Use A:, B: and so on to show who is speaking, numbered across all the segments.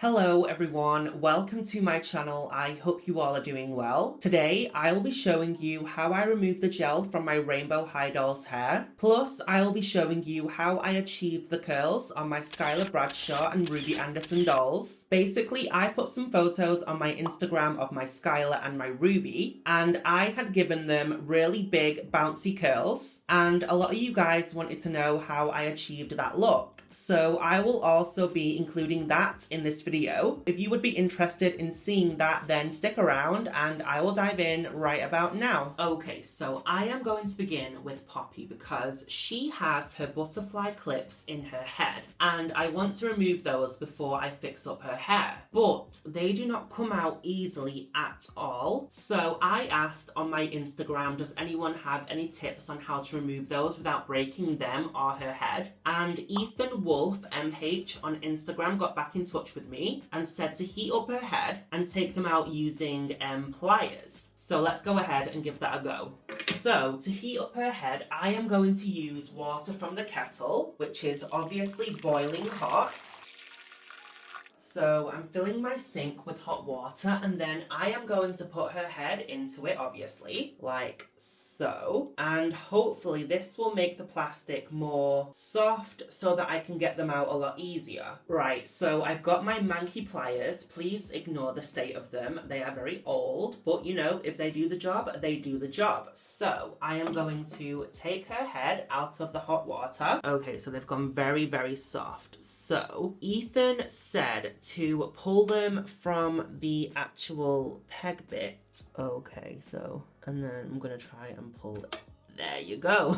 A: Hello everyone, welcome to my channel. I hope you all are doing well. Today I'll be showing you how I removed the gel from my Rainbow High Dolls hair. Plus I'll be showing you how I achieved the curls on my Skylar Bradshaw and Ruby Anderson dolls. Basically I put some photos on my Instagram of my Skylar and my Ruby, and I had given them really big bouncy curls, and a lot of you guys wanted to know how I achieved that look. So I will also be including that in this video. If you would be interested in seeing that, then stick around and I will dive in right about now. Okay, so I am going to begin with Poppy because she has her butterfly clips in her head and I want to remove those before I fix up her hair. But they do not come out easily at all. So I asked on my Instagram, does anyone have any tips on how to remove those without breaking them or her head? And Ethan Wolf MH on Instagram got back in touch with me and said to heat up her head and take them out using pliers. So let's go ahead and give that a go. So to heat up her head, I am going to use water from the kettle, which is obviously boiling hot. So I'm filling my sink with hot water and then I am going to put her head into it, obviously, like so. And hopefully this will make the plastic more soft so that I can get them out a lot easier. Right, so I've got my manky pliers. Please ignore the state of them. They are very old, but you know, if they do the job, they do the job. So I am going to take her head out of the hot water. Okay, so they've gone very, very soft. So Ethan said to pull them from the actual peg bit. Okay, so, and then I'm gonna try and pull it. There you go.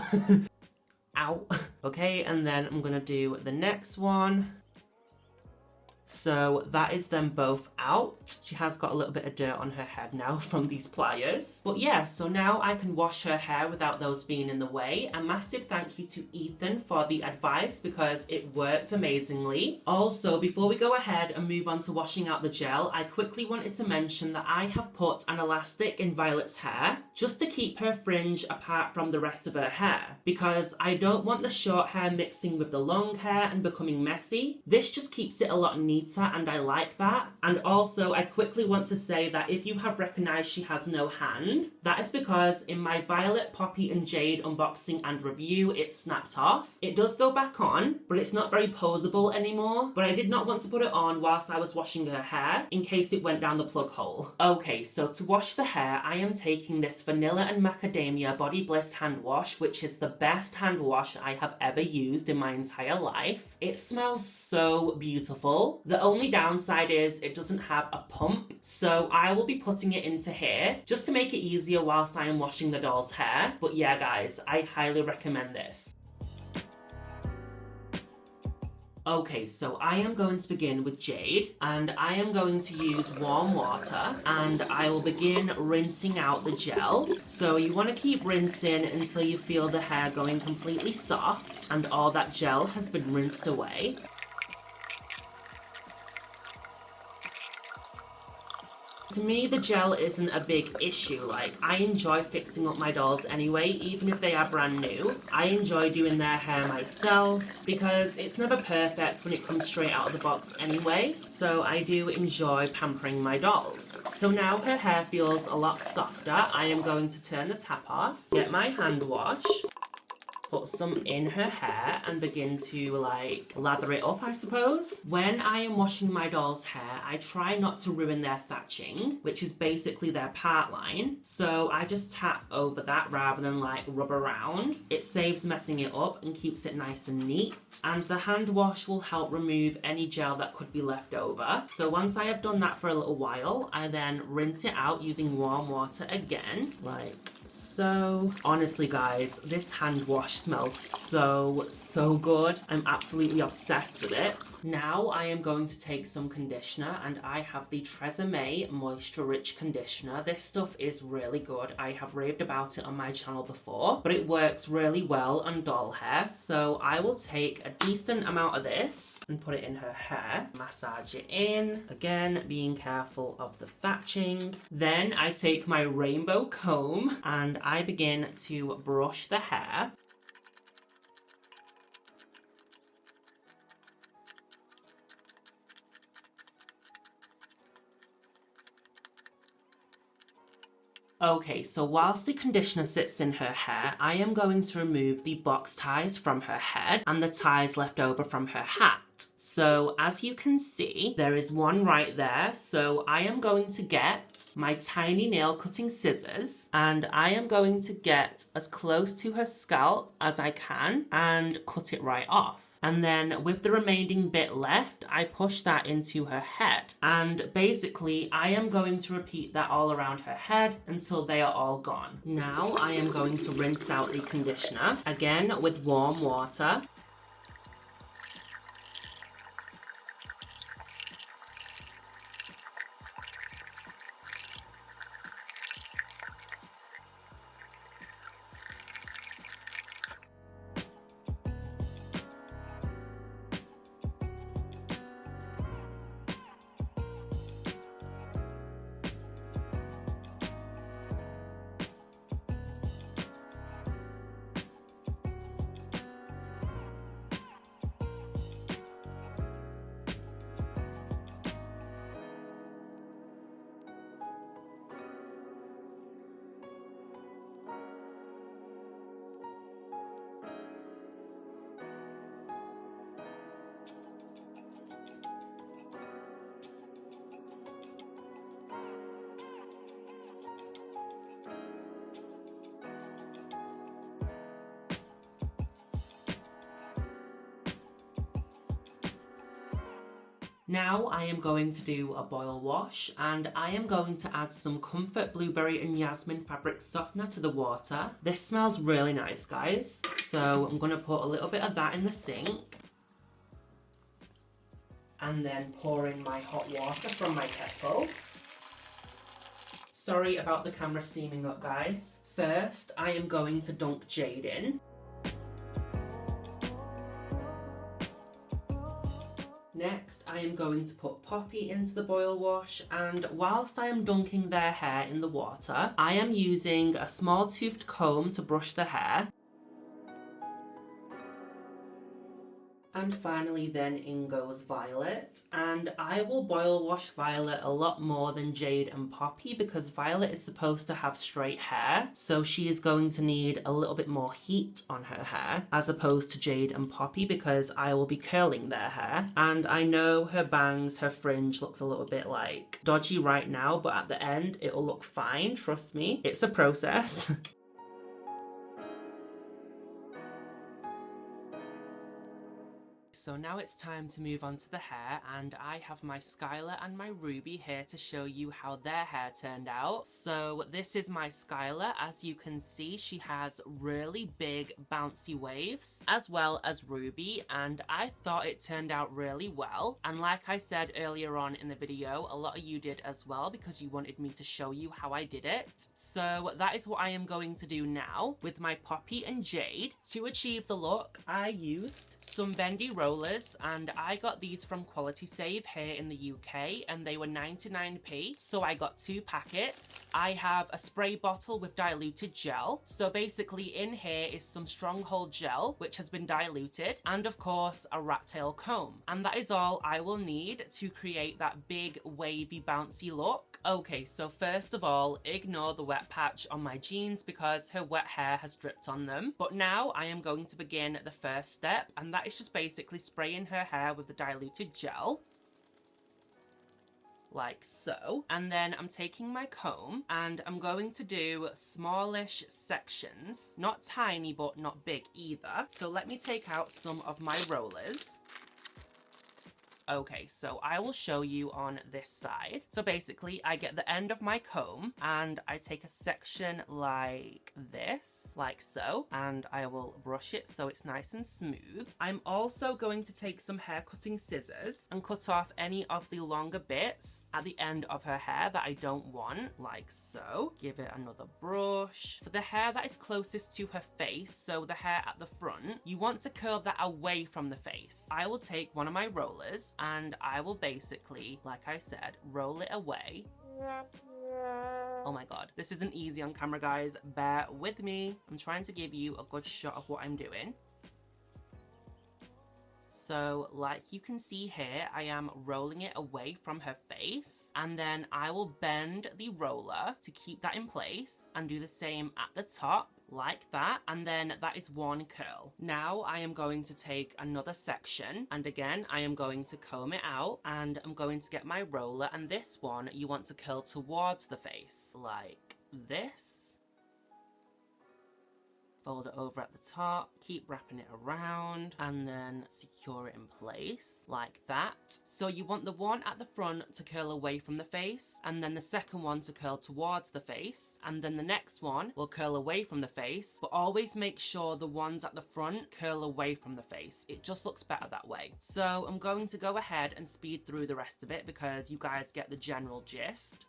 A: Ow. Okay, and then I'm gonna do the next one. So that is them both out. She has got a little bit of dirt on her head now from these pliers. But yeah, so now I can wash her hair without those being in the way. A massive thank you to Ethan for the advice because it worked amazingly. Also, before we go ahead and move on to washing out the gel, I quickly wanted to mention that I have put an elastic in Violet's hair just to keep her fringe apart from the rest of her hair because I don't want the short hair mixing with the long hair and becoming messy. This just keeps it a lot neater and I like that. And also I quickly want to say that if you have recognized she has no hand, that is because in my Violet, Poppy and Jade unboxing and review it snapped off. It does go back on, but it's not very posable anymore. But I did not want to put it on whilst I was washing her hair in case it went down the plug hole. Okay, so to wash the hair I am taking this vanilla and macadamia body bliss hand wash, which is the best hand wash I have ever used in my entire life. It smells so beautiful. The only downside is it doesn't have a pump, so I will be putting it into here just to make it easier whilst I am washing the doll's hair. But yeah guys, I highly recommend this. Okay, so I am going to begin with Jade, and I am going to use warm water, and I will begin rinsing out the gel. So you want to keep rinsing until you feel the hair going completely soft, and all that gel has been rinsed away. To me, the gel isn't a big issue. Like, I enjoy fixing up my dolls anyway, even if they are brand new. I enjoy doing their hair myself because it's never perfect when it comes straight out of the box anyway. So I do enjoy pampering my dolls. So now her hair feels a lot softer. I am going to turn the tap off, get my hand wash, put some in her hair and begin to like lather it up, I suppose. When I am washing my doll's hair, I try not to ruin their thatching, which is basically their part line. So I just tap over that rather than like rub around. It saves messing it up and keeps it nice and neat. And the hand wash will help remove any gel that could be left over. So once I have done that for a little while, I then rinse it out using warm water again, like so. Honestly guys, this hand wash smells so good. I'm absolutely obsessed with it. Now I am going to take some conditioner, and I have the Tresemme Moisture Rich Conditioner. This stuff is really good. I have raved about it on my channel before, but it works really well on doll hair. So I will take a decent amount of this and put it in her hair. Massage it in. Again, being careful of the thatching. Then I take my rainbow comb and I begin to brush the hair. Okay, so whilst the conditioner sits in her hair, I am going to remove the box ties from her head and the ties left over from her hat. So as you can see, there is one right there. So I am going to get my tiny nail cutting scissors and I am going to get as close to her scalp as I can and cut it right off. And then with the remaining bit left, I push that into her head. And basically, I am going to repeat that all around her head until they are all gone. Now I am going to rinse out the conditioner, again with warm water. Now I am going to do a boil wash and I am going to add some Comfort Blueberry and Jasmine fabric softener to the water. This smells really nice, guys. So I'm going to put a little bit of that in the sink. And then pour in my hot water from my kettle. Sorry about the camera steaming up, guys. First, I am going to dunk Jade in. Next, I am going to put Poppy into the boil wash, and whilst I am dunking their hair in the water, I am using a small toothed comb to brush the hair. And finally then in goes Violet, and I will boil wash Violet a lot more than Jade and Poppy because Violet is supposed to have straight hair, so she is going to need a little bit more heat on her hair as opposed to Jade and Poppy because I will be curling their hair. And I know her bangs, her fringe looks a little bit like dodgy right now, but at the end it will look fine, trust me. It's a process. So now it's time to move on to the hair, and I have my Skylar and my Ruby here to show you how their hair turned out. So this is my Skylar. As you can see, she has really big bouncy waves, as well as Ruby, and I thought it turned out really well. And like I said earlier on in the video, a lot of you did as well because you wanted me to show you how I did it. So that is what I am going to do now with my Poppy and Jade. To achieve the look, I used some bendy rollers, and I got these from Quality Save here in the UK, and they were 99p, so I got 2 packets. I have a spray bottle with diluted gel, so basically in here is some Stronghold gel which has been diluted, and of course a rat tail comb, and that is all I will need to create that big wavy bouncy look. Okay, so first of all, ignore the wet patch on my jeans because her wet hair has dripped on them, but now I am going to begin the first step, and that is just basically spraying her hair with the diluted gel. Like so. And then I'm taking my comb and I'm going to do smallish sections. Not tiny, but not big either. So let me take out some of my rollers. Okay, so I will show you on this side. So basically, I get the end of my comb and I take a section like this, like so, and I will brush it so it's nice and smooth. I'm also going to take some hair cutting scissors and cut off any of the longer bits at the end of her hair that I don't want, like so. Give it another brush. For the hair that is closest to her face, so the hair at the front, you want to curl that away from the face. I will take one of my rollers and I will basically, like I said, roll it away. Oh my god, this isn't easy on camera, guys. Bear with me. I'm trying to give you a good shot of what I'm doing. So like you can see here, I am rolling it away from her face, and then I will bend the roller to keep that in place and do the same at the top like that, and then that is one curl. Now I am going to take another section, and again I am going to comb it out, and I'm going to get my roller, and this one you want to curl towards the face like this. Fold it over at the top, keep wrapping it around, and then secure it in place like that. So you want the one at the front to curl away from the face, and then the second one to curl towards the face, and then the next one will curl away from the face, but always make sure the ones at the front curl away from the face. It just looks better that way. So I'm going to go ahead and speed through the rest of it because you guys get the general gist.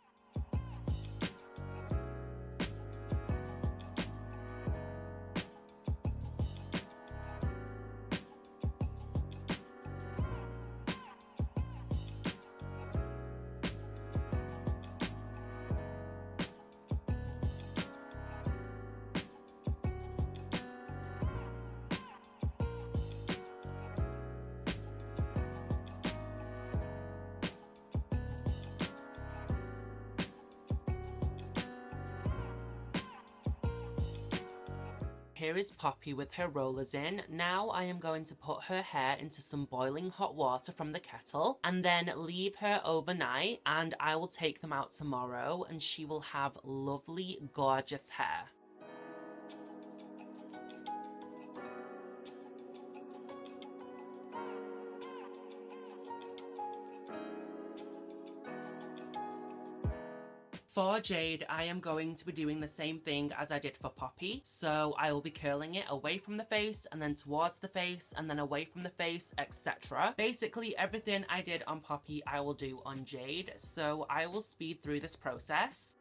A: Here is Poppy with her rollers in. Now I am going to put her hair into some boiling hot water from the kettle and then leave her overnight, and I will take them out tomorrow and she will have lovely, gorgeous hair. For Jade, I am going to be doing the same thing as I did for Poppy. So I will be curling it away from the face and then towards the face and then away from the face, etc. Basically everything I did on Poppy, I will do on Jade. So I will speed through this process.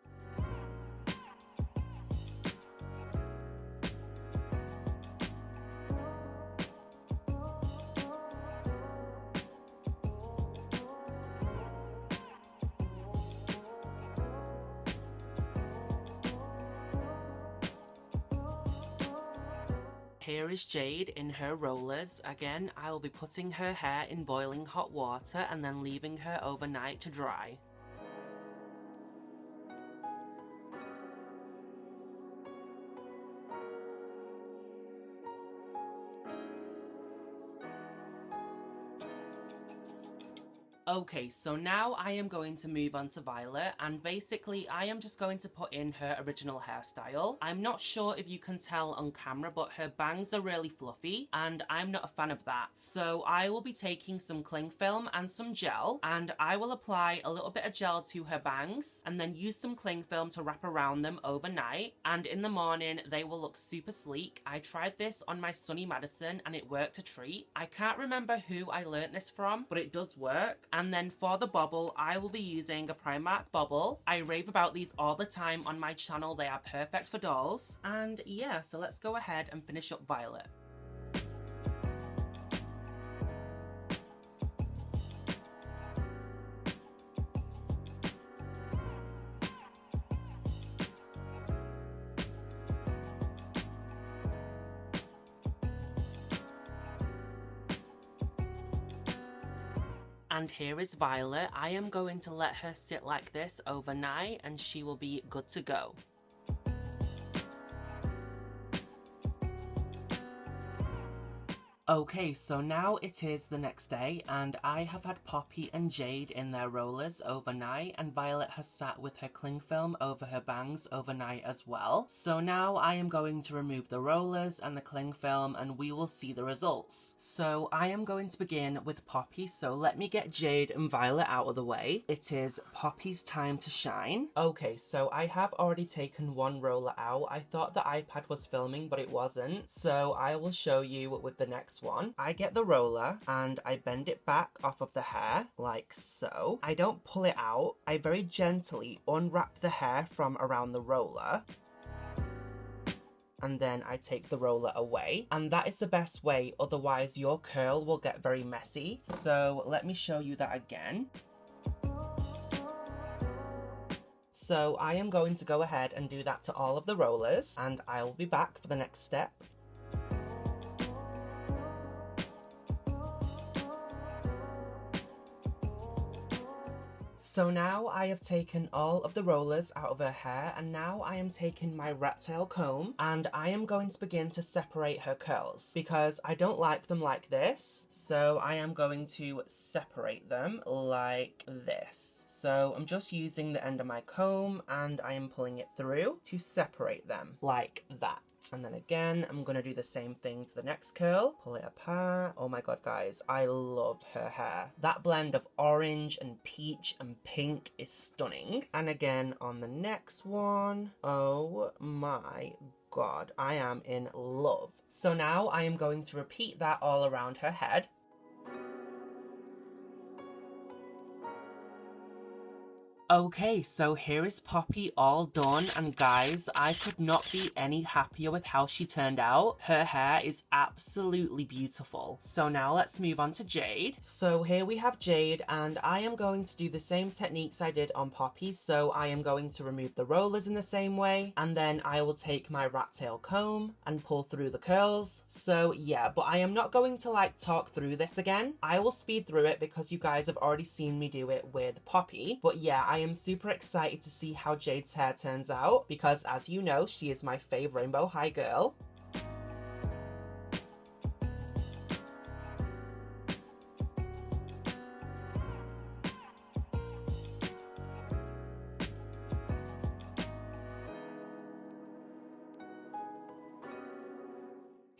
A: Here is Jade in her rollers. Again, I will be putting her hair in boiling hot water and then leaving her overnight to dry. Okay, so now I am going to move on to Violet, and basically I am just going to put in her original hairstyle. I'm not sure if you can tell on camera, but her bangs are really fluffy, and I'm not a fan of that. So I will be taking some cling film and some gel, and I will apply a little bit of gel to her bangs, and then use some cling film to wrap around them overnight, and in the morning they will look super sleek. I tried this on my Sunny Madison, and it worked a treat. I can't remember who I learnt this from, but it does work. And then for the bobble, I will be using a Primark bobble. I rave about these all the time on my channel. They are perfect for dolls. And yeah, so let's go ahead and finish up Violet. And here is Violet. I am going to let her sit like this overnight and she will be good to go. Okay, so now it is the next day, and I have had Poppy and Jade in their rollers overnight, and Violet has sat with her cling film over her bangs overnight as well. So now I am going to remove the rollers and the cling film, and we will see the results. So I am going to begin with Poppy, so let me get Jade and Violet out of the way. It is Poppy's time to shine. Okay, so I have already taken one roller out. I thought the iPad was filming, but it wasn't. So I will show you with the next one. I get the roller and I bend it back off of the hair like so. I don't pull it out. I very gently unwrap the hair from around the roller, and then I take the roller away, and that is the best way, otherwise your curl will get very messy. So let me show you that again. So I am going to go ahead and do that to all of the rollers, and I will be back for the next step. So now I have taken all of the rollers out of her hair, and now I am taking my rat tail comb and I am going to begin to separate her curls because I don't like them like this. So I am going to separate them like this. So I'm just using the end of my comb and I am pulling it through to separate them like that. And then again, I'm going to do the same thing to the next curl. Pull it apart. Oh my god, guys, I love her hair. That blend of orange and peach and pink is stunning. And again, on the next one, oh my god, I am in love. So now I am going to repeat that all around her head. Okay, so here is Poppy all done, and guys, I could not be any happier with how she turned out. Her hair is absolutely beautiful. So now let's move on to Jade. So here we have Jade, and I am going to do the same techniques I did on Poppy. So I am going to remove the rollers in the same way, and then I will take my rat tail comb and pull through the curls. So yeah, but I am not going to like talk through this again. I will speed through it because you guys have already seen me do it with Poppy. But yeah, I am super excited to see how Jade's hair turns out because, as you know, she is my fave rainbow high girl.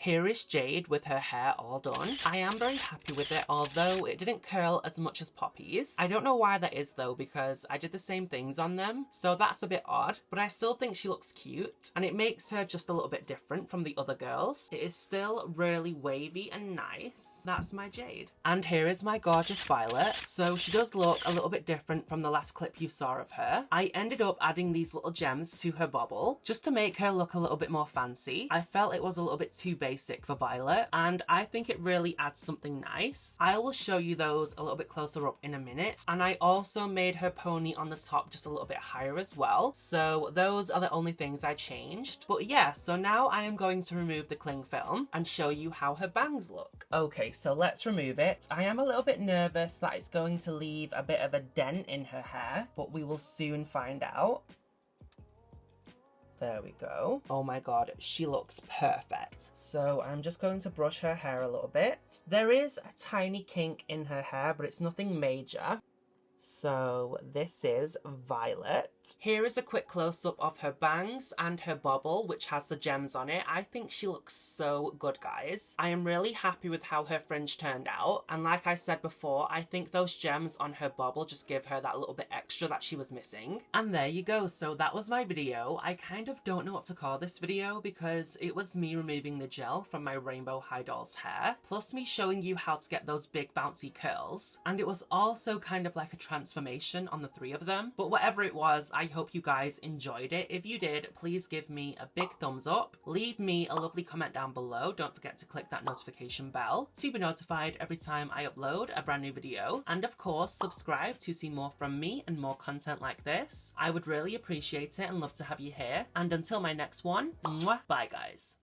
A: Here is Jade with her hair all done. I am very happy with it, although it didn't curl as much as Poppy's. I don't know why that is though, because I did the same things on them, so that's a bit odd, but I still think she looks cute, and it makes her just a little bit different from the other girls. It is still really wavy and nice. That's my Jade. And here is my gorgeous Violet. So she does look a little bit different from the last clip you saw of her. I ended up adding these little gems to her bobble, just to make her look a little bit more fancy. I felt it was a little bit too basic for Violet, and I think it really adds something nice. I will show you those a little bit closer up in a minute, and I also made her pony on the top just a little bit higher as well, so those are the only things I changed. But yeah, so now I am going to remove the cling film and show you how her bangs look. Okay, so let's remove it. I am a little bit nervous that it's going to leave a bit of a dent in her hair, but we will soon find out. There we go. Oh my god, she looks perfect. So I'm just going to brush her hair a little bit. There is a tiny kink in her hair, but it's nothing major. So this is Violet. Here is a quick close-up of her bangs and her bobble, which has the gems on it. I think she looks so good, guys. I am really happy with how her fringe turned out. And like I said before, I think those gems on her bobble just give her that little bit extra that she was missing. And there you go. So that was my video. I kind of don't know what to call this video because it was me removing the gel from my rainbow high doll's hair, plus me showing you how to get those big bouncy curls. And it was also kind of like a transformation on the three of them. But whatever it was, I hope you guys enjoyed it. If you did, please give me a big thumbs up. Leave me a lovely comment down below. Don't forget to click that notification bell to be notified every time I upload a brand new video. And of course, subscribe to see more from me and more content like this. I would really appreciate it and love to have you here. And until my next one, mwah, bye guys.